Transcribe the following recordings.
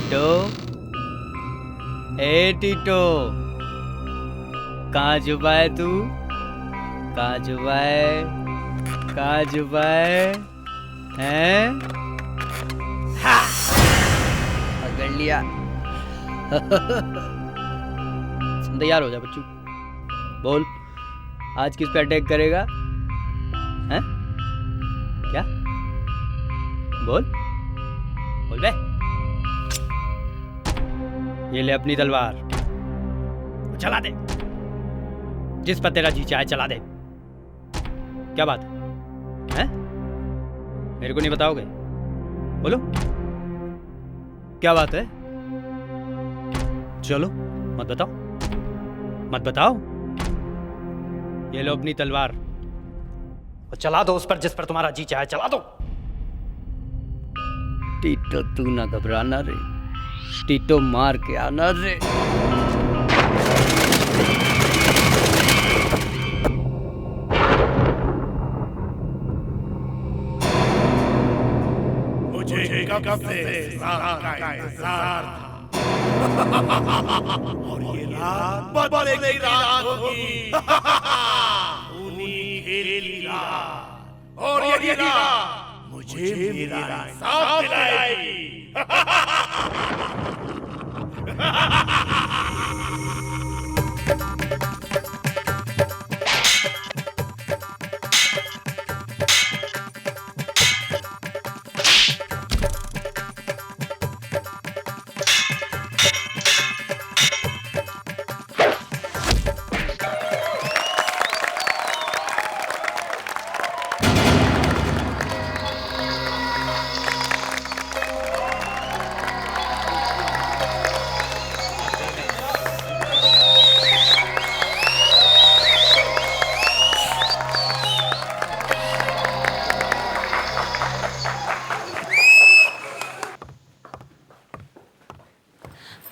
टीटो, ए टीटो, कहाँ छुपा है तू? कहाँ छुपा है? कहाँ छुपा है? पकड़ लिया। तैयार हो जा बच्चू, बोल आज किस पे अटैक करेगा? हैं? क्या? बोल बोल बे। ये ले अपनी तलवार, चला दे, जिस पर तेरा जी चाहे चला दे। क्या बात है? मेरे को नहीं बताओगे? बोलो क्या बात है? चलो मत बताओ, मत बताओ। ये लो अपनी तलवार और चला दो उस पर जिस पर तुम्हारा जी चाहे चला दो। टीटो तू ना घबराना रे, टीटो मार के आना रे। मुझे कब से का इंतजार था और ये रात बदलेगी रात होगी। उन्हीं खेली रात और यही रात मुझे मेरा इंसाफ दिलाएगी।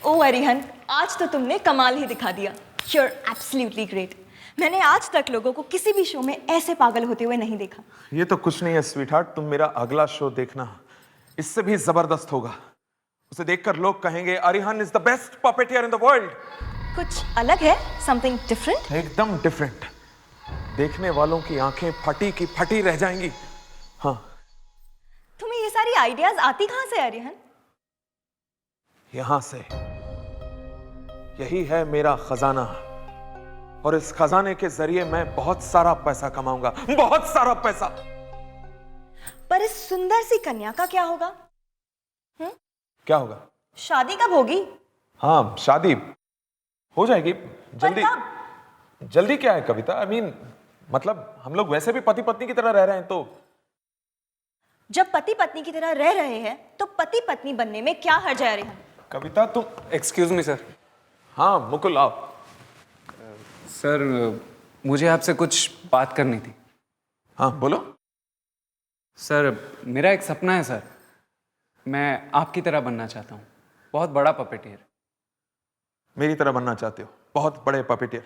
ओ अरिहन, आज तो तुमने कमाल ही दिखा दिया। You're absolutely great. मैंने आज तक लोगों को किसी भी शो में ऐसे पागल होते हुए नहीं देखा। ये तो कुछ नहीं है स्वीटहार्ट, तुम मेरा अगला शो देखना, इससे भी जबरदस्त होगा। उसे देखकर लोग कहेंगे Arihan is the best puppeteer in the world. कुछ अलग है, something different? एकदम डिफरेंट। देखने वालों की आंखें फटी की फटी रह जाएंगी। हाँ, तुम्हें ये सारी आइडियाज आती कहां से अरिहन? यहां से। यही है मेरा खजाना और इस खजाने के जरिए मैं बहुत सारा पैसा कमाऊंगा, बहुत सारा पैसा। पर इस सुंदर सी कन्या का क्या होगा? क्या होगा? शादी कब होगी? हाँ, शादी हो जाएगी जल्दी। पर कब? जल्दी क्या है कविता? आई मीन मतलब हम लोग वैसे भी पति पत्नी की तरह रह रहे हैं, तो जब पति पत्नी की तरह रह रहे हैं तो पति पत्नी बनने में क्या हर्ज है अरिहन? कविता तुम। Excuse me sir. हाँ मुकुल आओ। सर मुझे आपसे कुछ बात करनी थी। हाँ बोलो। सर मेरा एक सपना है सर, मैं आपकी तरह बनना चाहता हूँ, बहुत बड़ा पपेटियर। मेरी तरह बनना चाहते हो? बहुत बड़े पपेटियर।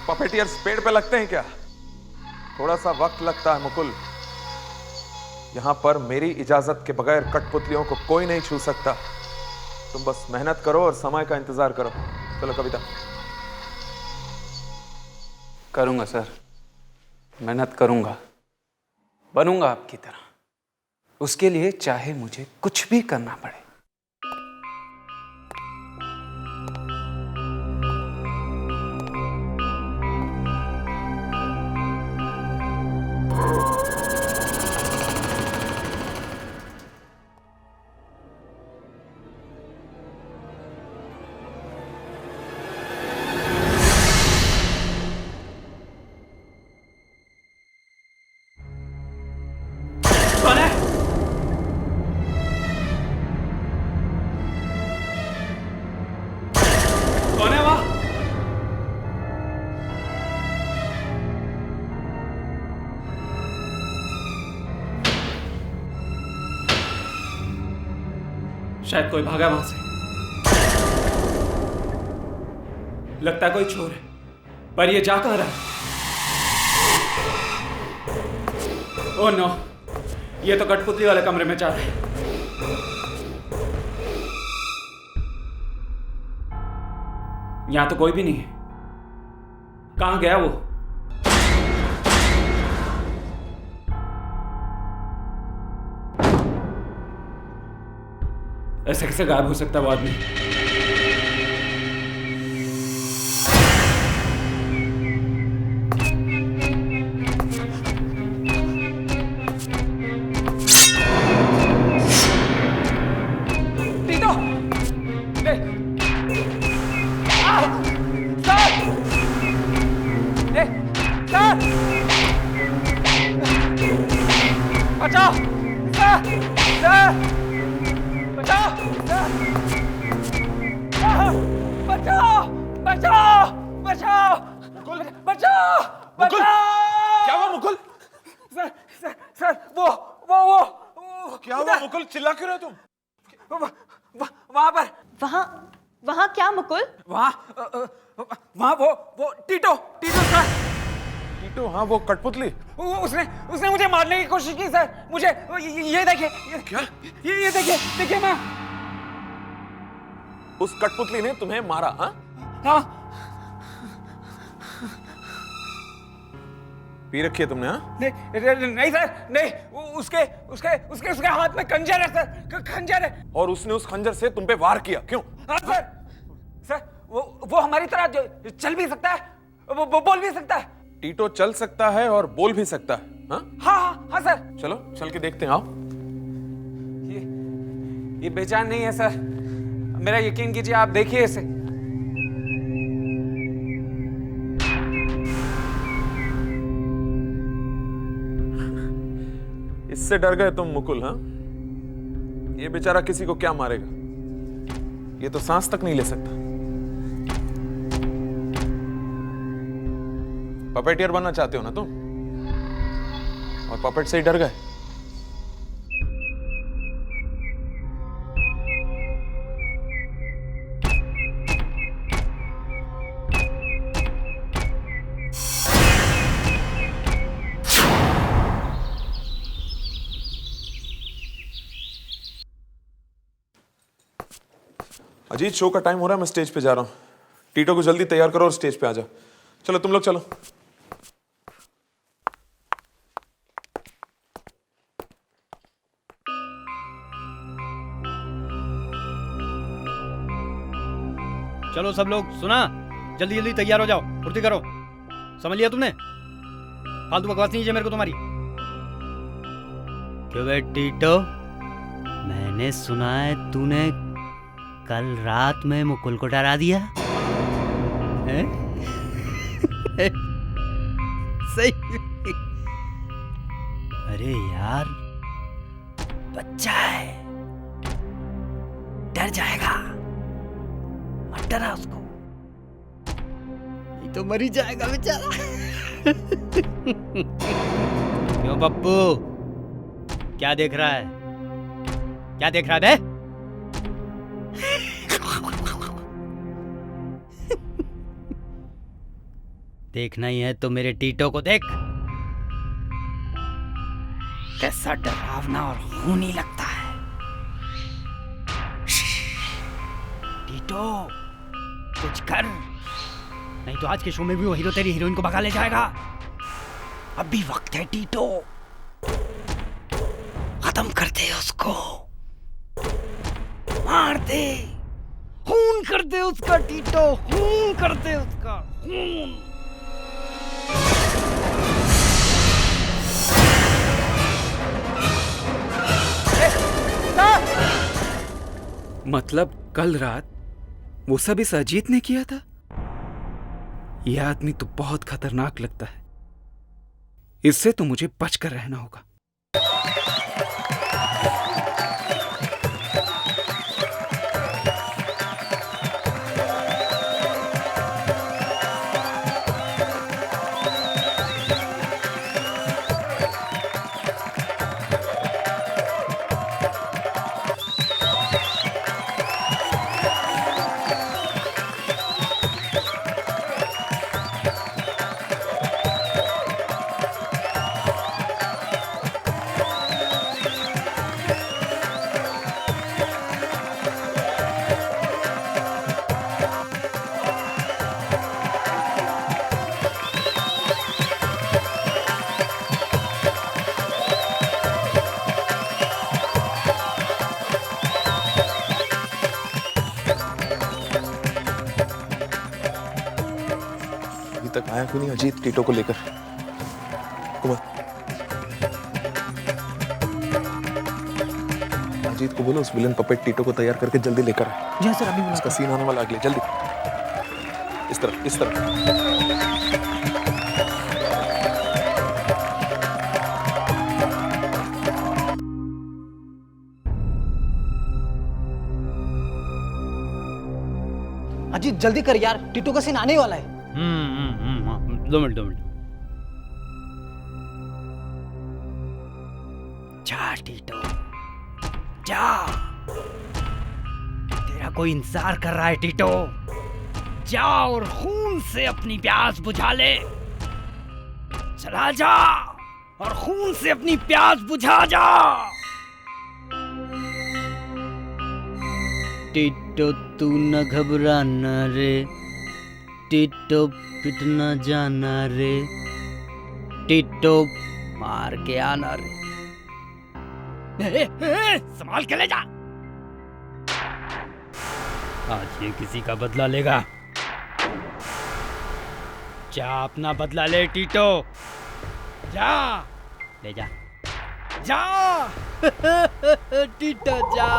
पपेटियर्स पेड़ पे लगते हैं क्या? थोड़ा सा वक्त लगता है मुकुल। यहां पर मेरी इजाजत के बगैर कठपुतलियों को कोई नहीं छू सकता। तुम बस मेहनत करो और समय का इंतजार करो। चलो कविता। करूँगा सर, मेहनत करूँगा, बनूंगा आपकी तरह। उसके लिए चाहे मुझे कुछ भी करना पड़े। कौन है? कौन है वहां? शायद कोई भागा वहां से। लगता कोई चोर है, पर ये जा कहां रहा है? ओह नो, ये तो कठपुतली वाले कमरे में जा रहा है। यहाँ तो कोई भी नहीं है। कहाँ गया वो? ऐसे कैसे गायब हो सकता है वो आदमी? टीटो! ले! सर! ले! सर! बचाओ! सर! सर! बचाओ! बचाओ! बचाओ! बचाओ! मुकुल! बचाओ! मुकुल! बचाओ! क्या हुआ मुकुल? सर वो क्या हुआ मुकुल? चिल्ला क्यों रहे तुम? वहां पर, वहाँ वहाँ क्या मुकुल? वहां वो टीटो सर। टीटो? हाँ, वो कठपुतली। उसने मुझे मारने की कोशिश की सर। मुझे ये देखिए। क्या? ये देखिए मैं। उस कठपुतली ने तुम्हें मारा? हाँ? हाँ। पी रखी है तुमने? हाँ? नहीं सर, नहीं। उसके हाथ में खंजर है सर, खंजर है। और उसने उस खंजर से तुम पे वार किया, क्यों? हाँ सर वो हमारी तरह चल भी सकता है, वो बोल भी सकता है। टीटो चल सकता है और बोल भी सकता है? हाँ? हाँ सर। चलो चल के देखते हैं, आओ। ये बेजान नहीं है सर, मेरा यकीन कीजिए, आप देखिए इसे। इससे डर गए तुम मुकुल? हाँ? ये बेचारा किसी को क्या मारेगा? ये तो सांस तक नहीं ले सकता। पपेटियर बनना चाहते हो ना तुम? और पपेट से ही डर गए? अजीत, शो का टाइम हो रहा है, मैं स्टेज पे जा रहा हूं। टीटो को जल्दी तैयार करो और स्टेज पे आ जाओ। चलो तुम लोग चलो। चलो सब लोग, सुना? जल्दी जल्दी तैयार हो जाओ, फुर्ती करो। समझ लिया तुमने? फालतू बकवास नहीं है मेरे को तुम्हारी। क्यों बे टीटो, मैंने सुना है तूने कल रात में मुकुल को डरा दिया है? सही। अरे यार, बच्चा है, डर जाएगा, मत डरा उसको, ये तो मर ही जाएगा बेचारा। क्यों पप्पू, क्या देख रहा है? क्या देख रहा है? देखना ही है तो मेरे टीटो को देख, कैसा डरावना और खूनी लगता है। टीटो, कुछ कर, नहीं तो आज के शो में भी वो हीरो तेरी हीरोइन को भगा ले जाएगा। अभी वक्त है टीटो, खत्म कर दे उसको, मार दे, खून कर दे उसका टीटो, खून कर दे उसका खून। मतलब कल रात वो सब इस अजीत ने किया था? यह आदमी तो बहुत खतरनाक लगता है, इससे तो मुझे बचकर रहना होगा। तक आया क्यों नहीं अजीत टीटो को लेकर? कुमार, अजीत को बोलो उस विलन पपेट टीटो को तैयार करके जल्दी लेकर आए। जी सर, अभी उसका सीन आने वाला, अगले जल्दी। इस तरफ, इस तरफ। अजीत जल्दी कर यार, टीटू का सीन आने वाला है। हाँ, 2 मिनट। जा टीटो, जा, तेरा कोई इंतजार कर रहा है टीटो। जा और खून से अपनी प्यास बुझा ले। चला जा और खून से अपनी प्यास बुझा जा। टीटो तू न घबराना रे, टीटो पिट न जाना रे, टीटो मार के आना रे। संभाल के ले जा। आज ये किसी का बदला लेगा। जा अपना बदला ले टीटो, जा, ले जा, जा। टीटो जा।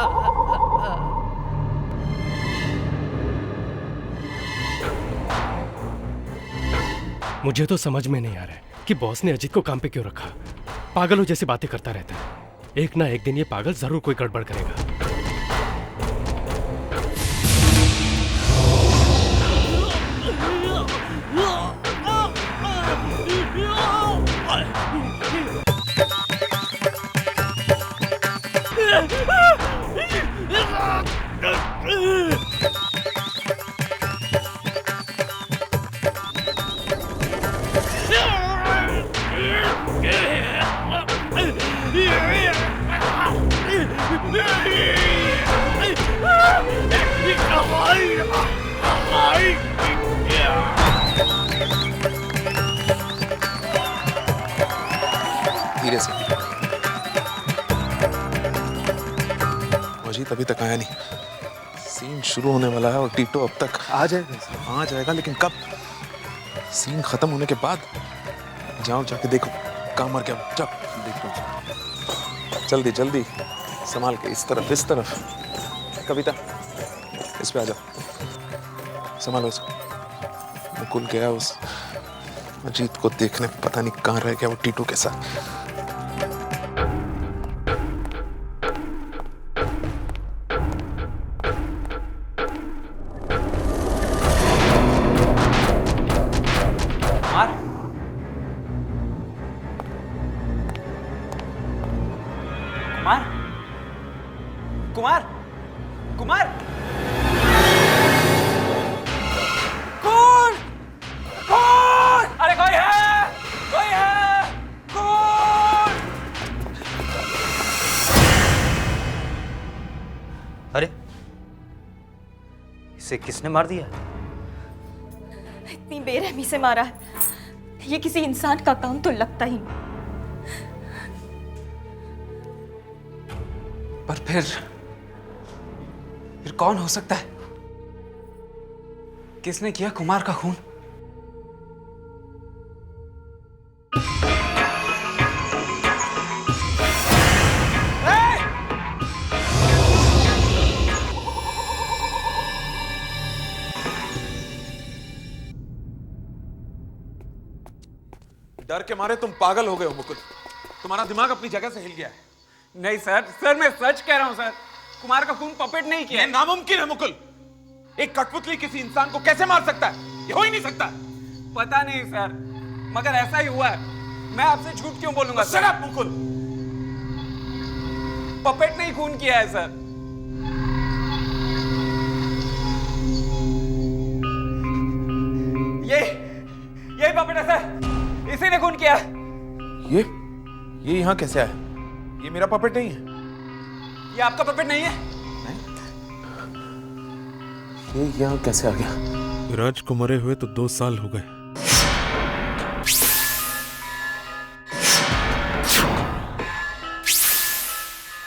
मुझे तो समझ में नहीं आ रहा है कि बॉस ने अजीत को काम पे क्यों रखा। पागलों जैसी बातें करता रहता है। एक ना एक दिन ये पागल जरूर कोई गड़बड़ करेगा। धीरे से। अजीत अभी तक आया नहीं। सीन शुरू होने वाला है और टीटो अब तक आ जाएगा, लेकिन कब? सीन खत्म होने के बाद। जाओ जाके देखो कहाँ मर गया। जाओ देखो, जल्दी जल्दी संभाल के। इस तरफ। कविता, इस पे आ जाओ, संभालो इसको। मुकुल गया उस अजीत को देखने, पता नहीं कहाँ रह गया वो टीटू के साथ। कुमार, अरे कोई है, अरे इसे किसने मार दिया? इतनी बेरहमी से मारा है, ये किसी इंसान का काम तो लगता ही नहीं। पर फिर कौन हो सकता है? किसने किया कुमार का खून? डर के मारे तुम पागल हो गए हो मुकुल। तुम्हारा दिमाग अपनी जगह से हिल गया है। नहीं सर, मैं सच कह रहा हूं सर। कुमार का खून पपेट नहीं किया। ये नामुमकिन है मुकुल। एक कठपुतली किसी इंसान को कैसे मार सकता है? ये हो ही नहीं सकता। पता नहीं सर, मगर ऐसा ही हुआ है। मैं आपसे झूठ क्यों बोलूंगा? Shut up Mukul. पपेट नहीं खून किया है सर। ये पपेट है सर, इसी ने खून किया। ये यहाँ कैसे आया? ये मेरा पपेट नहीं है। ये आपका पपेट नहीं है? ये यहाँ कैसे आ गया? विराज को मरे हुए तो 2 साल हो गए।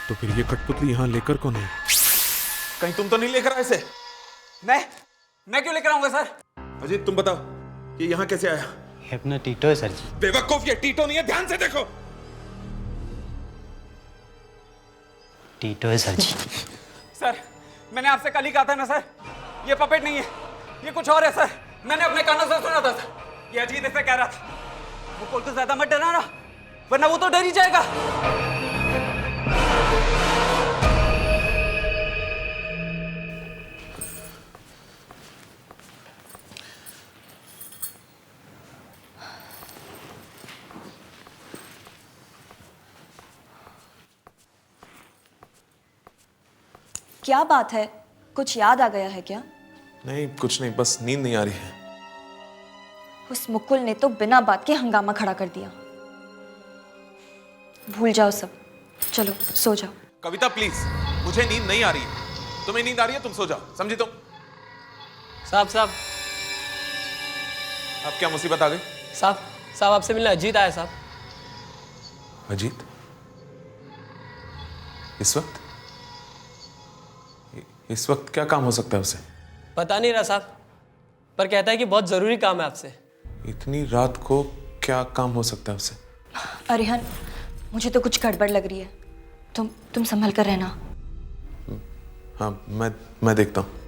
तो फिर ये कठपुतली यहाँ लेकर कौन है? कहीं तुम तो नहीं लेकर आए इसे? मैं क्यों लेकर आऊंगा सर? अजीत तुम बताओ, ये यहाँ कैसे आया? ये अपना टीटो है सर जी। बेवकूफ, ये टीटो नहीं है, ध्यान से देखो। टीटो है सर जी। सर, मैंने आपसे कल ही कहा था ना सर, ये पपेट नहीं है, ये कुछ और है सर। मैंने अपने कानों से सुना था सर। ये अजीत ऐसे कह रहा था। मुकुल को ज्यादा मत डराना, वरना वो तो डर ही जाएगा। क्या बात है, कुछ याद आ गया है क्या? नहीं, कुछ नहीं, बस नींद नहीं आ रही है। उस मुकुल ने तो बिना बात के हंगामा खड़ा कर दिया। भूल जाओ सब, चलो सो जाओ। कविता प्लीज, मुझे नींद नहीं आ रही है। तुम्हें नींद आ रही है, तुम सो जाओ, समझी तुम? साहब अब क्या मुसीबत आ गई? साहब आपसे मिलने अजीत आया साहब। अजीत? इस वक्त क्या काम हो सकता है उसे? पता नहीं रहा साहब, पर कहता है कि बहुत जरूरी काम है आपसे। इतनी रात को क्या काम हो सकता है उसे? अरिहन, मुझे तो कुछ गड़बड़ लग रही है। तुम संभल कर रहना। हाँ, मैं देखता हूँ।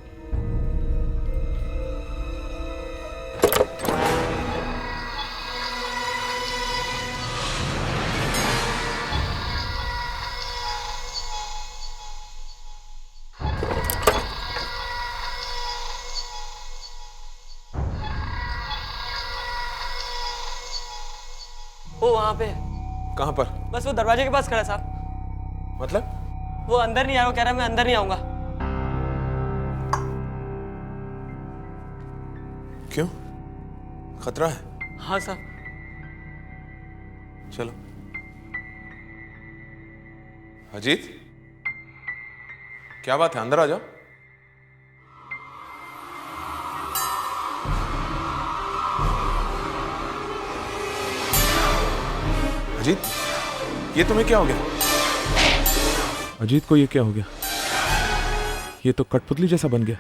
वो वहां पे। कहाँ पर? बस वो दरवाजे के पास खड़ा है साहब। मतलब? वो अंदर नहीं आया, वो कह रहा है मैं अंदर नहीं आऊंगा। क्यों? खतरा है? हाँ साहब। चलो। अजीत, क्या बात है? अंदर आ जाओ। अजीत, ये तुम्हें क्या हो गया? अजीत को ये क्या हो गया? ये तो कठपुतली जैसा बन गया।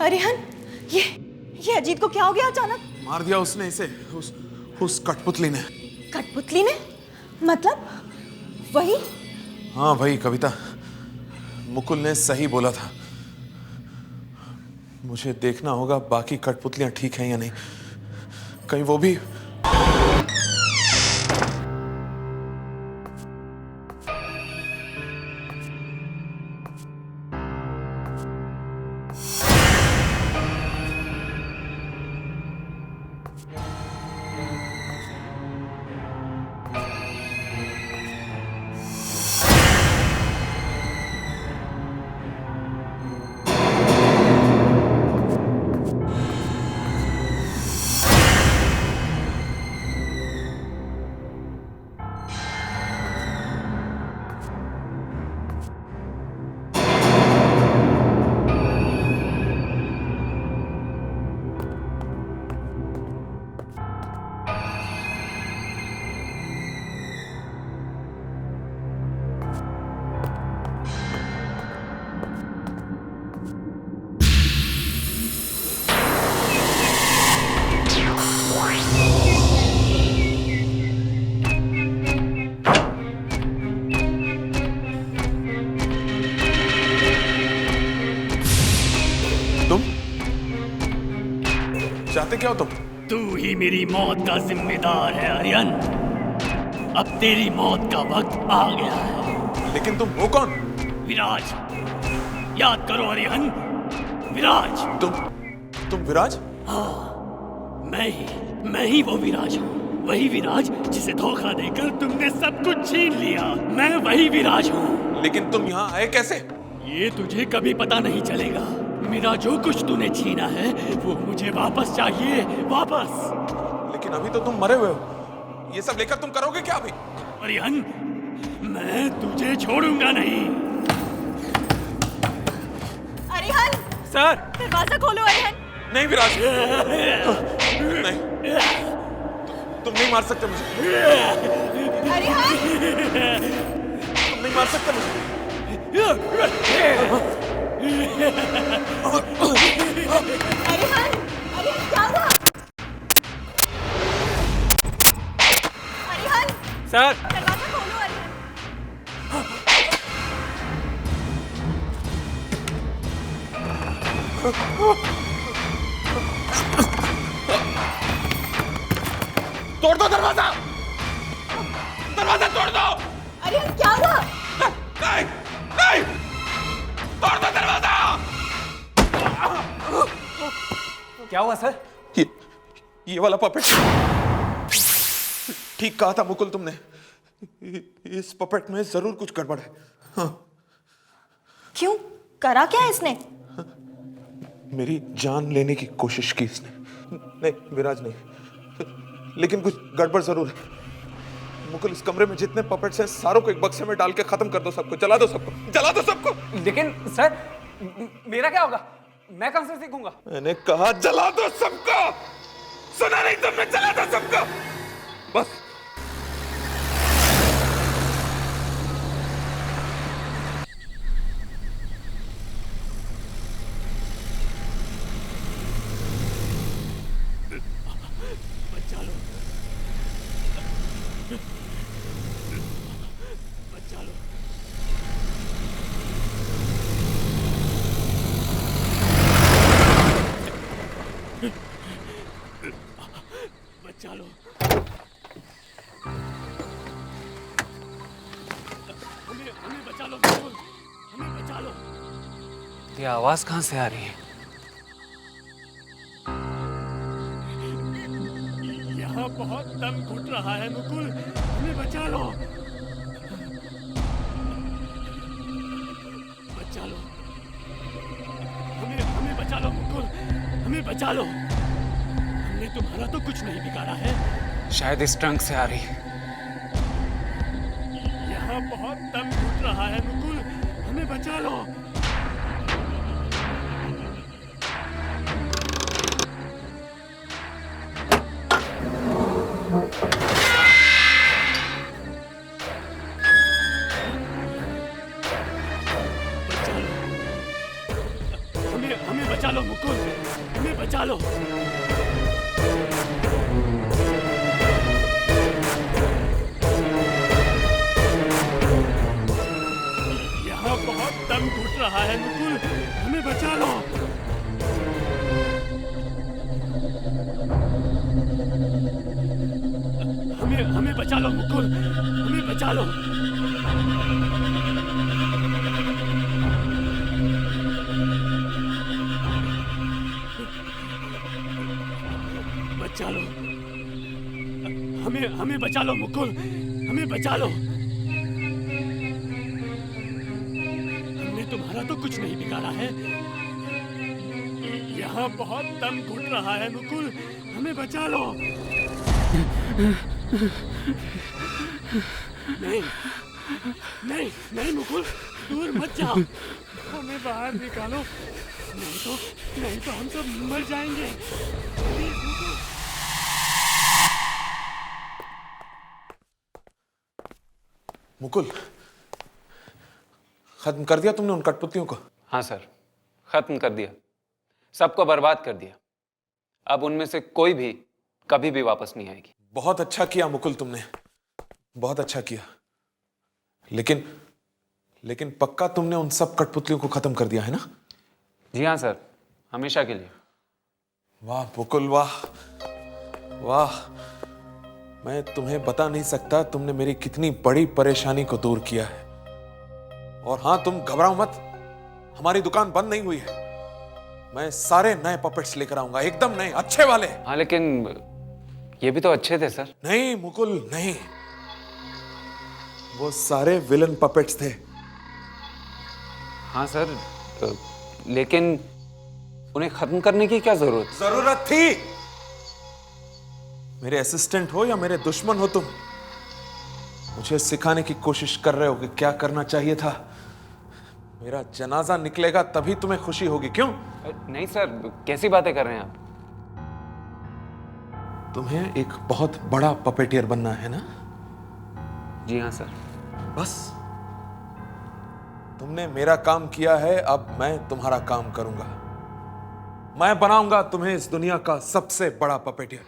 अरिहन, ये अजीत को क्या हो गया अचानक? मार दिया उसने इसे, उस कठपुतली ने। कठपुतली ने? मतलब वही? हाँ वही कविता, मुकुल ने सही बोला था। मुझे देखना होगा बाकी कठपुतलियां ठीक हैं या नहीं, कहीं वो भी। चाहते क्या हो तुम? तू ही मेरी मौत का जिम्मेदार है अरियन। अब तेरी मौत का वक्त आ गया है। लेकिन तुम हो कौन? विराज, याद करो अरियन, विराज। तुम विराज? हाँ, मैं ही वो विराज हूँ। वही विराज जिसे धोखा देकर तुमने सब कुछ छीन लिया। मैं वही विराज हूँ। लेकिन तुम यहाँ आए कैसे? ये तुझे कभी पता नहीं चलेगा। मेरा जो कुछ तूने छीना है वो मुझे वापस चाहिए, वापस। लेकिन अभी तो तुम मरे हुए हो, ये सब लेकर तुम करोगे क्या अभी? अरिहन, मैं तुझे छोड़ूंगा नहीं। अरिहन, सर दरवाजा खोलो अरिहन। नहीं विराज, नहीं, तुम नहीं मार सकते मुझे। अरिहन, तुम नहीं मार सकते मुझे। अरिहन, अरिहन क्या हुआ? अरिहन, सर दरवाजा खोलो अरिहन। तोड़ दो दरवाजा, दरवाजा तोड़ दो। अरिहन क्या हुआ? नहीं, नहीं, तोड़ दो दरवाजा। क्या हुआ सर? ये वाला पपेट। ठीक कहा था मुकुल तुमने, इस पपेट में जरूर कुछ गड़बड़ है। हाँ। क्यों? करा क्या इसने? मेरी जान लेने की कोशिश की इसने। नहीं विराज नहीं, लेकिन कुछ गड़बड़ जरूर है। मुकुल, इस कमरे में जितने पपेट्स हैं सारों को एक बक्से में डाल के खत्म कर दो, सबको जला दो, सबको जला दो, सबको। लेकिन सर मेरा क्या होगा? मैं कहां से सीखूंगा? मैंने कहा जला दो सबको, सुना नहीं तुमने? जला दो सबको बस। बचा लो, बचा लो। बचा लो, हमें बचा लो, बिल्कुल हमें बचा लो। ये आवाज कहां से आ रही है? यहाँ बहुत दम घुट रहा है मुकुल, हमें बचा लो, बचा लो, हमें बचा लो मुकुल, हमें बचा लो। हमने तुम्हारा तो कुछ नहीं बिगाड़ा है। शायद इस ट्रंक से आ रही है। यहाँ बहुत दम घुट रहा है मुकुल, हमें बचा लो। बचा लो, हमें बचा लो मुकुल, हमें बचा लो। यहाँ बहुत दम घुट रहा है मुकुल, हमें बचा लो। हमें बचा लो मुकुल, हमें बचा लो। बचा लो, हमें बचा लो मुकुल, हमें बचा लो। हमने तुम्हारा तो कुछ नहीं बिगाड़ा है। यहाँ बहुत दम घुट रहा है मुकुल, हमें बचा लो। नहीं, नहीं, नहीं मुकुल, दूर मत जाओ, हमें बाहर निकालो, नहीं तो हम सब मर जाएंगे। प्लीज मुकुल। मुकुल, खत्म कर दिया तुमने उन कठपुतलियों को? हाँ सर, खत्म कर दिया, सबको बर्बाद कर दिया। अब उनमें से कोई भी कभी भी वापस नहीं आएगी। बहुत अच्छा किया मुकुल तुमने, बहुत अच्छा किया। लेकिन पक्का तुमने उन सब कठपुतलियों को खत्म कर दिया है ना? जी हाँ सर, हमेशा के लिए। वाह मुकुल, वाह वाह। मैं तुम्हें बता नहीं सकता तुमने मेरी कितनी बड़ी परेशानी को दूर किया है। और हाँ, तुम घबराओ मत, हमारी दुकान बंद नहीं हुई है। मैं सारे नए पपेट्स लेकर आऊंगा, एकदम नए, अच्छे वाले। हाँ लेकिन ये भी तो अच्छे थे सर। नहीं मुकुल नहीं, वो सारे विलन पपेट्स थे। हाँ सर, लेकिन उन्हें खत्म करने की क्या जरूरत? जरूरत थी। मेरे असिस्टेंट हो या मेरे दुश्मन हो तुम, मुझे सिखाने की कोशिश कर रहे हो कि क्या करना चाहिए था। मेरा जनाजा निकलेगा तभी तुम्हें खुशी होगी, क्यों? नहीं सर, कैसी बातें कर रहे हैं आप? तुम्हें एक बहुत बड़ा पपेटियर बनना है ना? जी हाँ सर। बस तुमने मेरा काम किया है, अब मैं तुम्हारा काम करूंगा। मैं बनाऊंगा तुम्हें इस दुनिया का सबसे बड़ा puppeteer,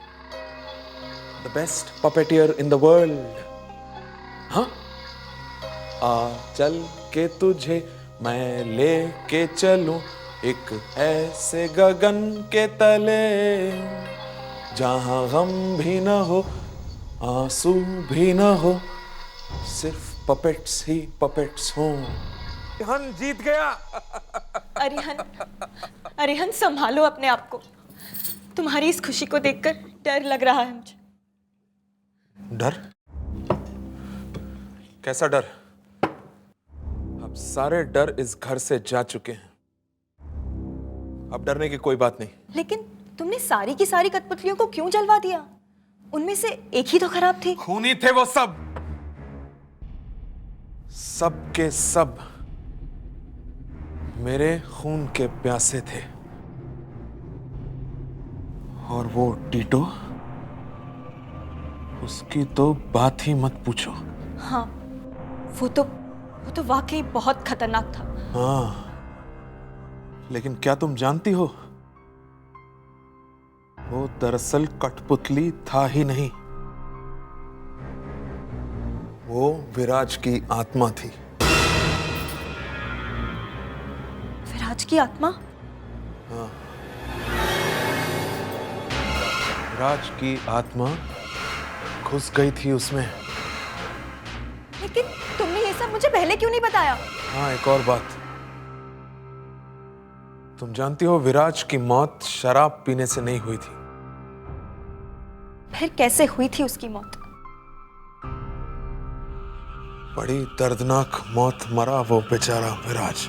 the best puppeteer in the world. हाँ, आ चल के तुझे मैं लेके चलूं एक ऐसे गगन के तले, जहां गम भी न हो आंसू भी न हो, सिर्फ पपेट्स ही पपेट्स हों। हम जीत गया। अरिहन संभालो अपने आप को। तुम्हारी इस खुशी को देखकर डर लग रहा है मुझे। डर? कैसा डर? अब सारे डर इस घर से जा चुके हैं, अब डरने की कोई बात नहीं। लेकिन तुमने सारी की सारी कठपुतलियों को क्यों जलवा दिया? उनमें से एक ही तो खराब थी। खूनी थे वो सब, सब के सब मेरे खून के प्यासे थे। और वो टीटो, उसकी तो बात ही मत पूछो। हाँ, वो तो वाकई बहुत खतरनाक था। हाँ, लेकिन क्या तुम जानती हो, वो दरअसल कठपुतली था ही नहीं, वो विराज की आत्मा थी। विराज की आत्मा? हाँ, विराज की आत्मा घुस गई थी उसमें। लेकिन तुमने ये सब मुझे पहले क्यों नहीं बताया? हाँ, एक और बात, तुम जानती हो विराज की मौत शराब पीने से नहीं हुई थी। फिर कैसे हुई थी उसकी मौत? बड़ी दर्दनाक मौत मरा वो बेचारा विराज।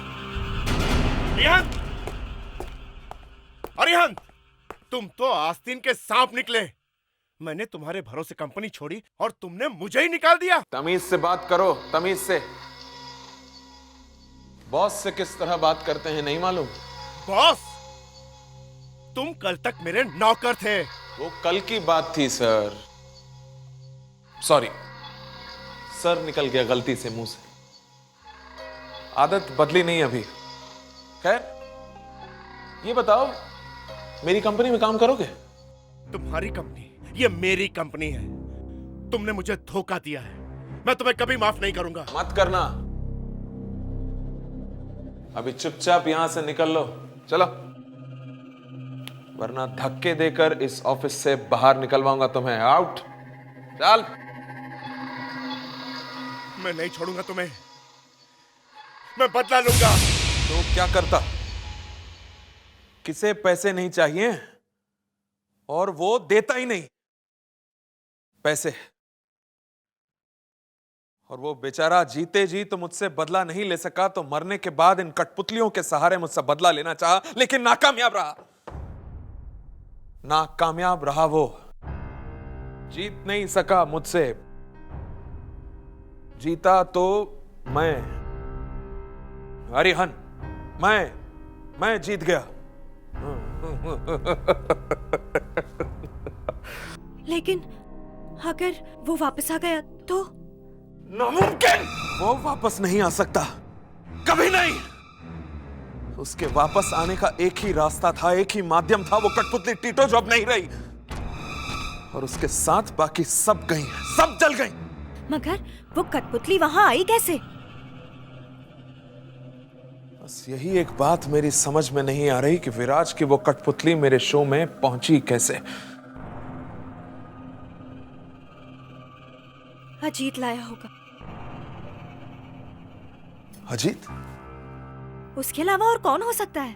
अरिहंत! अरिहंत! तुम तो आस्तीन के सांप निकले। मैंने तुम्हारे भरोसे कंपनी छोड़ी और तुमने मुझे ही निकाल दिया। तमीज से बात करो, तमीज से। बॉस से किस तरह बात करते हैं नहीं मालूम? बॉस, तुम कल तक मेरे नौकर थे। वो कल की बात थी सर। सॉरी सर, निकल गया गलती से मुंह से, आदत बदली नहीं अभी। खैर, ये बताओ, मेरी कंपनी में काम करोगे? तुम्हारी कंपनी, ये मेरी कंपनी है। तुमने मुझे धोखा दिया है, मैं तुम्हें कभी माफ नहीं करूंगा। मत करना, अभी चुपचाप यहां से निकल लो, चलो, वरना धक्के देकर इस ऑफिस से बाहर निकलवाऊंगा तुम्हें। आउट, चल। मैं नहीं छोड़ूंगा तुम्हें, मैं बदला लूंगा। तो क्या करता? किसे पैसे नहीं चाहिए और वो देता ही नहीं पैसे, और वो बेचारा जीते जी तो मुझसे बदला नहीं ले सका, तो मरने के बाद इन कठपुतलियों के सहारे मुझसे बदला लेना चाहा, लेकिन नाकामयाब रहा। नाकामयाब रहा वो, जीत नहीं सका मुझसे। जीता तो मैं, अरिहन, मैं जीत गया। लेकिन अगर वो वापस आ गया तो? नामुमकिन, वो वापस नहीं आ सकता, कभी नहीं। उसके वापस आने का एक ही रास्ता था, एक ही माध्यम था, वो कठपुतली टीटो जो अब नहीं रही, और उसके साथ बाकी सब गई, सब जल गई। मगर वो कठपुतली वहां आई कैसे? बस यही एक बात मेरी समझ में नहीं आ रही कि विराज की वो कठपुतली मेरे शो में पहुंची कैसे। अजीत लाया होगा। अजीत? उसके अलावा और कौन हो सकता है?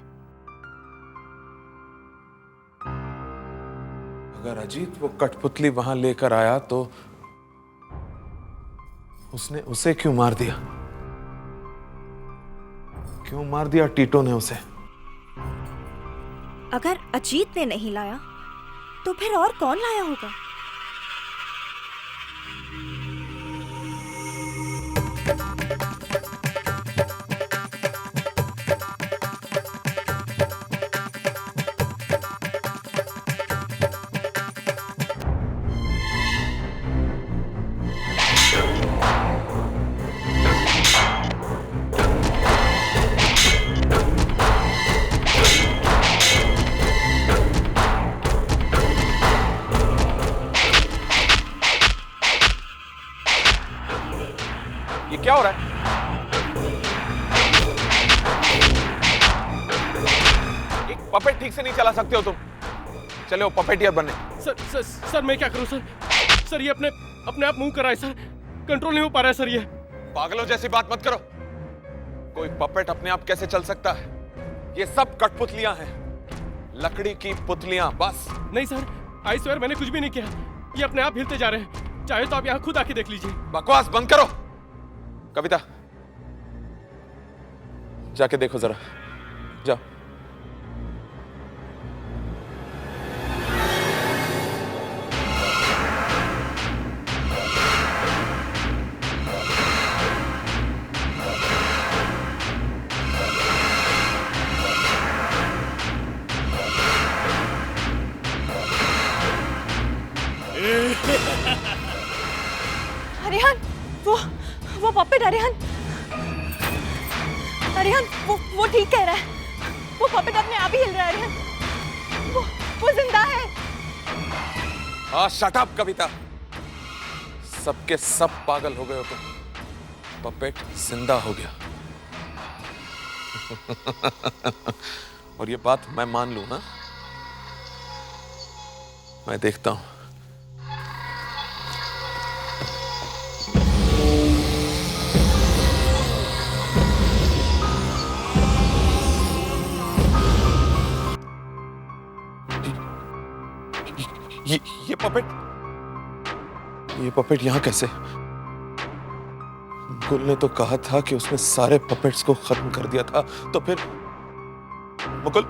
अगर अजीत वो कठपुतली वहां लेकर आया तो उसने उसे क्यों मार दिया? क्यों मार दिया टीटो ने उसे? अगर अजीत ने नहीं लाया तो फिर और कौन लाया होगा? ये क्या हो रहा है? एक पपेट ठीक से नहीं चला सकते हो तुम? चले हो पपेटियर बनने। सर मैं क्या करूं सर? सर ये अपने आप मूव कर रहा है सर, कंट्रोल नहीं हो पा रहा है सर ये। पागलों जैसी बात मत करो। कोई पपेट अपने आप कैसे चल सकता है? ये सब कठपुतलियां हैं, लकड़ी की पुतलियां बस। नहीं सर, आई स्वेयर मैंने कुछ भी नहीं किया, ये अपने आप हिलते जा रहे हैं। चाहे तो आप यहाँ खुद आके देख लीजिए। बकवास बंद करो। कविता जाके देखो जरा, जाओ। अरिहन, वो पपेट अरिहन, अरिहन वो ठीक कह रहा है। वो पपेट अपने आप ही हिल रहा है अरिहन। वो जिंदा है। हाँ शट अप कविता, सबके सब पागल हो गए हो तुम। पपेट जिंदा हो गया। और ये बात मैं मान लूं ना? मैं देखता हूं। ये पपेट यहां कैसे? गुल ने तो कहा था कि उसने सारे पपेट्स को खत्म कर दिया था, तो फिर मुकुल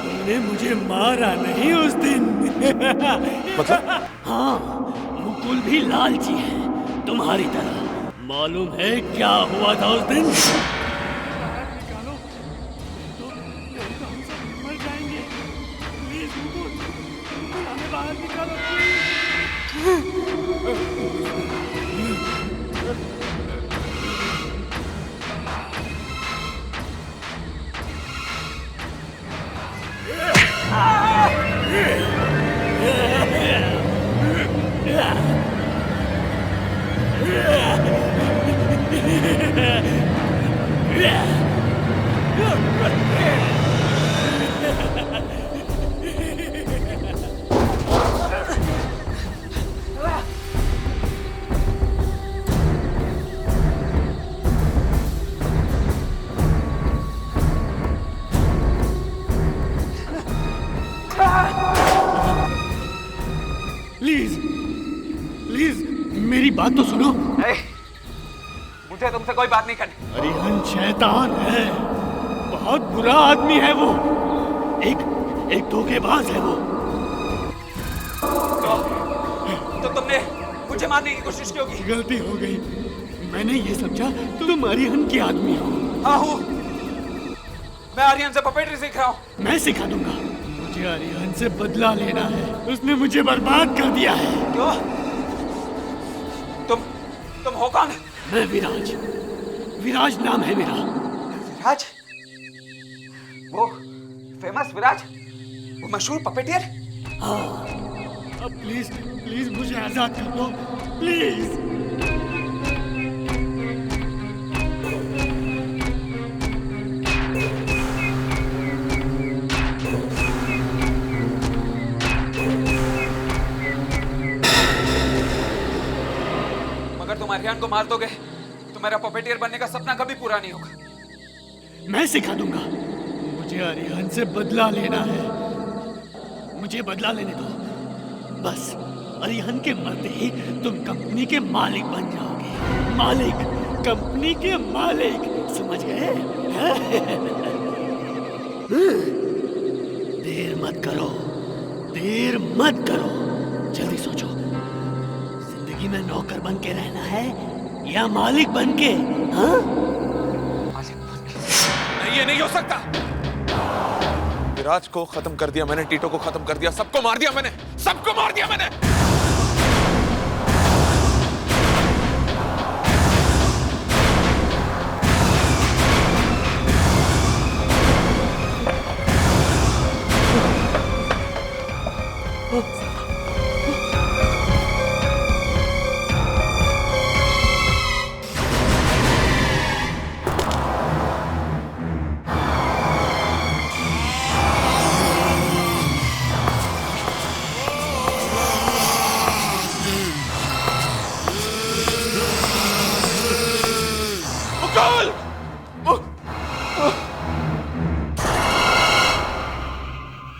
तुमने मुझे मारा नहीं उस दिन। मतलब? हाँ, मुकुल भी लालची है तुम्हारी तरह। मालूम है क्या हुआ था उस दिन? निकालो, नहीं तो हम सब मर जाएंगे। प्लीज मुकुल, हमें बाहर निकालो। प्लीज मेरी बात तो सुनो। मुझे तुमसे कोई बात नहीं करनी। अरिहन शैतान है, बहुत बुरा आदमी है वो। एक धोखेबाज है वो। तो तुमने मुझे मारने की कोशिश क्यों की? गलती हो गई, मैंने ये समझा तुम अरिहन की आदमी हो। हाँ हूँ, मैं अरिहन से पपेटरी सीख रहा हूँ। मैं सिखा दूंगा। मुझे अरिहन से बदला लेना है, उसने मुझे बर्बाद कर दिया है। क्यों? तुम हो कौन? मैं विराज नाम है मेरा। विराज? वो फेमस विराज, वो मशहूर पपेटियर? हाँ, अब प्लीज मुझे आजाद कर दो, प्लीज। मगर तुम अरिहन को मार दोगे तो मेरा पपेटियर बनने का सपना कभी पूरा नहीं होगा। मैं सिखा दूंगा। मुझे अरिहन से बदला लेना है, मुझे बदला लेने दो। बस अरिहन के मरते ही तुम कंपनी के मालिक बन जाओगे। मालिक, कंपनी के मालिक, समझ गए? देर मत करो, जल्दी सोचो। जिंदगी में नौकर बन के रहना है या मालिक बन के? हाँ? नहीं, ये नहीं हो सकता। विराज को खत्म कर दिया मैंने, टीटो को खत्म कर दिया, सबको मार दिया मैंने, सबको मार दिया मैंने।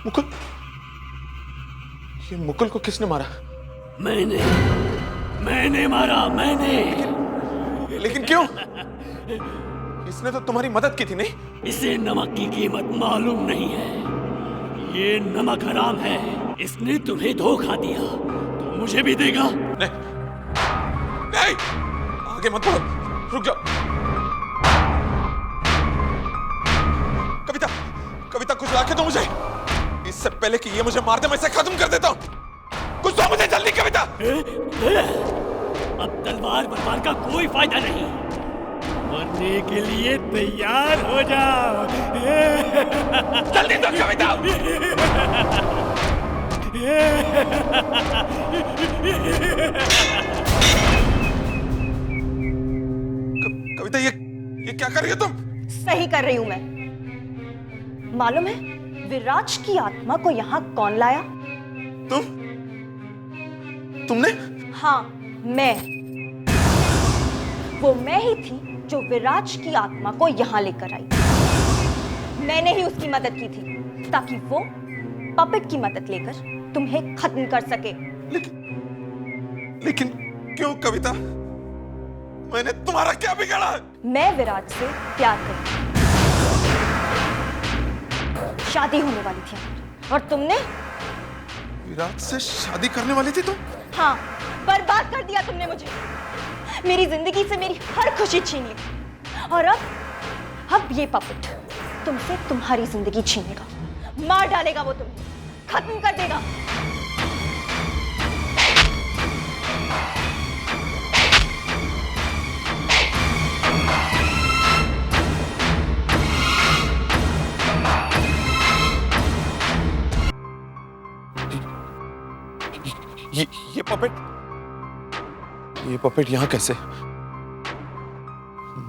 मुकुल, ये मुकुल को किसने मारा? मैंने मारा, मैंने। लेकिन क्यों? इसने तो तुम्हारी मदद की थी, नहीं? इसे नमक की कीमत मालूम नहीं है। ये नमक हराम है। इसने तुम्हें धोखा दिया तो मुझे भी देगा। नहीं, नहीं, आगे मत बढ़ो, रुक जाओ। कविता, कविता कुछ लाके दो मुझे। इससे पहले कि ये मुझे मार दे, मैं इसे खत्म कर देता हूँ। कुछ दो मुझे जल्दी, कविता। अब तलवार बरबार का कोई फायदा नहीं। मरने के लिए तैयार हो जाओ। जल्दी दो कविता। कविता, ये क्या कर रही हो तुम? सही कर रही हूं मैं। मालूम है विराज की आत्मा को यहाँ कौन लाया? तुमने? हाँ, मैं। वो मैं ही थी जो विराज की आत्मा को यहाँ लेकर आई। मैंने ही उसकी मदद की थी ताकि वो पपेट की मदद लेकर तुम्हें खत्म कर सके। लेकिन क्यों कविता? मैंने तुम्हारा क्या बिगाड़ा? मैं विराज से प्यार करती हूँ। शादी होने वाली थी और तुमने? विराज से शादी करने वाली थी तुम? हाँ, बर्बाद कर दिया तुमने मुझे। मेरी जिंदगी से मेरी हर खुशी छीन ली। और अब ये पपेट तुमसे तुम्हारी जिंदगी छीनेगा, मार डालेगा, वो तुम्हें खत्म कर देगा। ये पपेट यहाँ कैसे?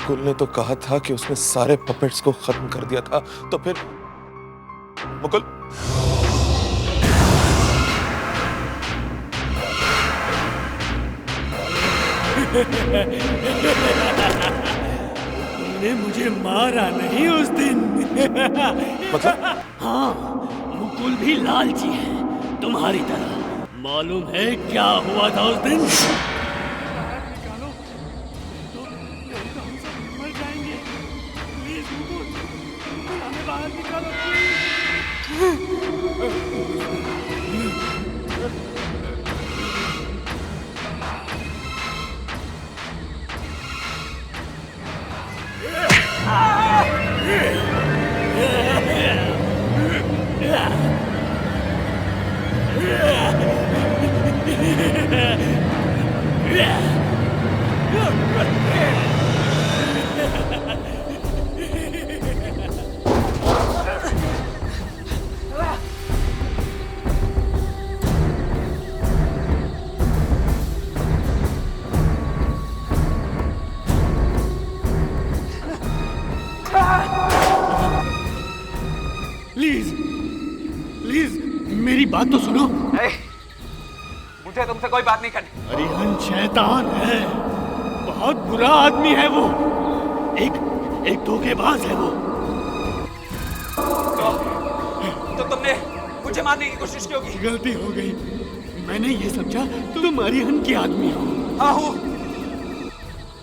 गुल ने तो कहा था कि उसने सारे पपेट्स को खत्म कर दिया था, तो फिर मुकुल? तुमने मुझे मारा नहीं उस दिन। मतलब? हाँ, मुकुल भी लालची है तुम्हारी तरह। मालूम है क्या हुआ था उस दिन? निकालो, तो हम सब मर जाएंगे। प्लीज मुकुल, हमें बाहर निकालो प्लीज, प्लीज मेरी बात तो सुनो। मुझे तुमसे कोई बात नहीं करनी। अरिहंत शैतान है, बहुत बुरा आदमी है वो। एक धोखेबाज है वो। तो तुमने मुझे मारने की कोशिश की होगी। गलती हो गई। मैंने ये समझा तुम अरिहंत के आदमी हो। हाँ हूँ।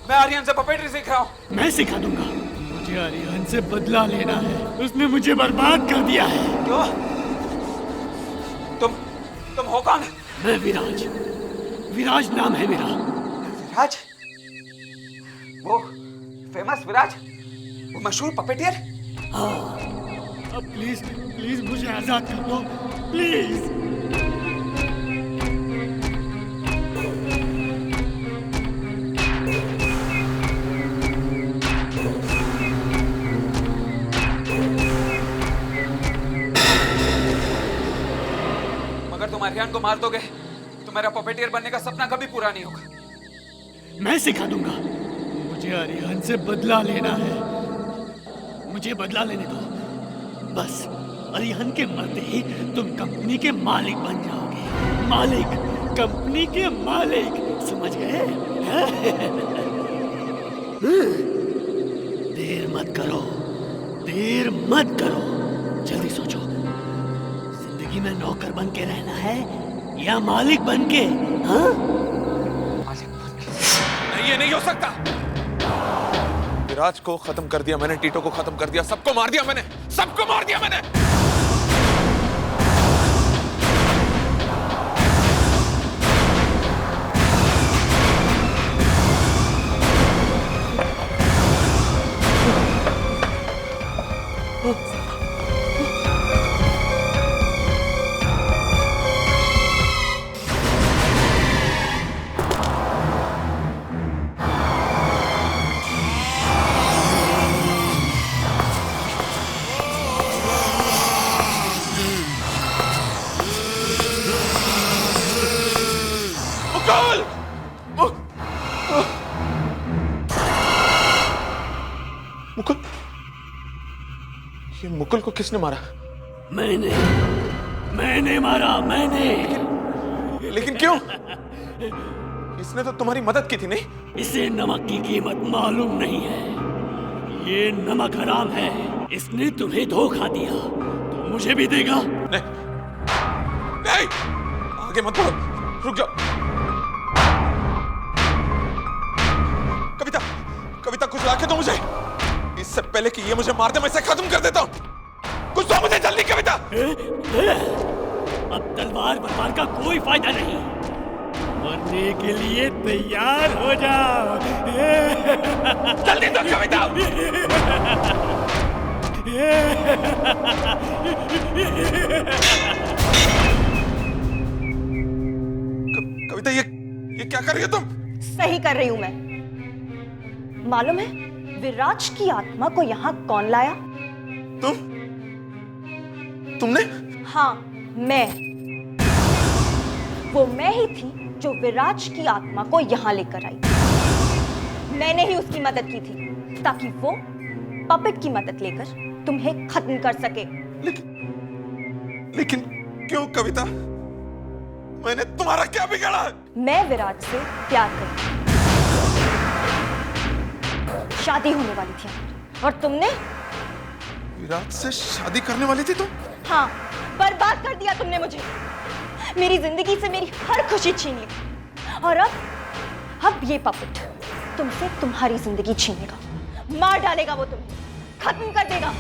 मैं अरिहंत से पपेटरी सीख रहा हूँ। मैं सिखा दूंगा। मुझे अरिहंत से बदला लेना है। उसने मुझे बर्बाद कर दिया है। क्यों? तुम हो कौन? मैं विराज। विराज नाम है मेरा। विराज? वो फेमस विराज? वो मशहूर पपेटियर? हाँ। अब प्लीज, प्लीज मुझे आजाद कर दो, प्लीज। मगर तुम अरिहंत को मार दोगे तो मेरा पपेटियर बनने का सपना कभी पूरा नहीं होगा। मैं सिखा दूंगा। मुझे अरिहंत से बदला लेना है। मुझे बदला लेने दो। बस अरिहंत के मरते ही तुम कंपनी के मालिक बन जाओगे। मालिक, कंपनी के मालिक, समझ गए? देर मत करो, देर मत करो। जल्दी सोचो, जिंदगी में नौकर बन के रहना है या मालिक बन के? हाँ? नहीं, ये नहीं हो सकता। विराज को खत्म कर दिया मैंने, टीटो को खत्म कर दिया, सबको मार दिया मैंने, सबको मार दिया मैंने। मुकुल, ये मुकुल को किसने मारा? मैंने मारा, मैंने। लेकिन क्यों? इसने तो तुम्हारी मदद की थी, नहीं? इसे नमक की कीमत मालूम नहीं है। ये नमक हराम है। इसने तुम्हें धोखा दिया तो मुझे भी देगा। नहीं, नहीं, आगे मत बढ़ो, रुक जाओ। कविता, कविता कुछ लाके दो मुझे। इससे पहले कि ये मुझे मार दे मैं इसे खत्म कर देता हूं। कुछ दो मुझे जल्दी कविता। अब तलवार बलवार का कोई फायदा नहीं। मरने के लिए तैयार हो जाओ। जल्दी दो कविता। कविता, ये क्या कर रही हो तुम? सही कर रही हूं मैं। मालूम है विराज की आत्मा को यहाँ कौन लाया? तुमने? हाँ, मैं। वो मैं ही थी जो विराज की आत्मा को यहाँ लेकर आई। मैंने ही उसकी मदद की थी ताकि वो पपेट की मदद लेकर तुम्हें खत्म कर सके। लेकिन क्यों कविता? मैंने तुम्हारा क्या बिगाड़ा? मैं विराज से प्यार करती हूँ। शादी होने वाली थी हमारी, और तुमने? विराज से शादी करने वाली थी तुम? हाँ, बर्बाद कर दिया तुमने मुझे। मेरी जिंदगी से मेरी हर खुशी छीन ली, और अब ये पपेट तुमसे तुम्हारी जिंदगी छीनेगा, मार डालेगा, वो तुम्हें खत्म कर देगा।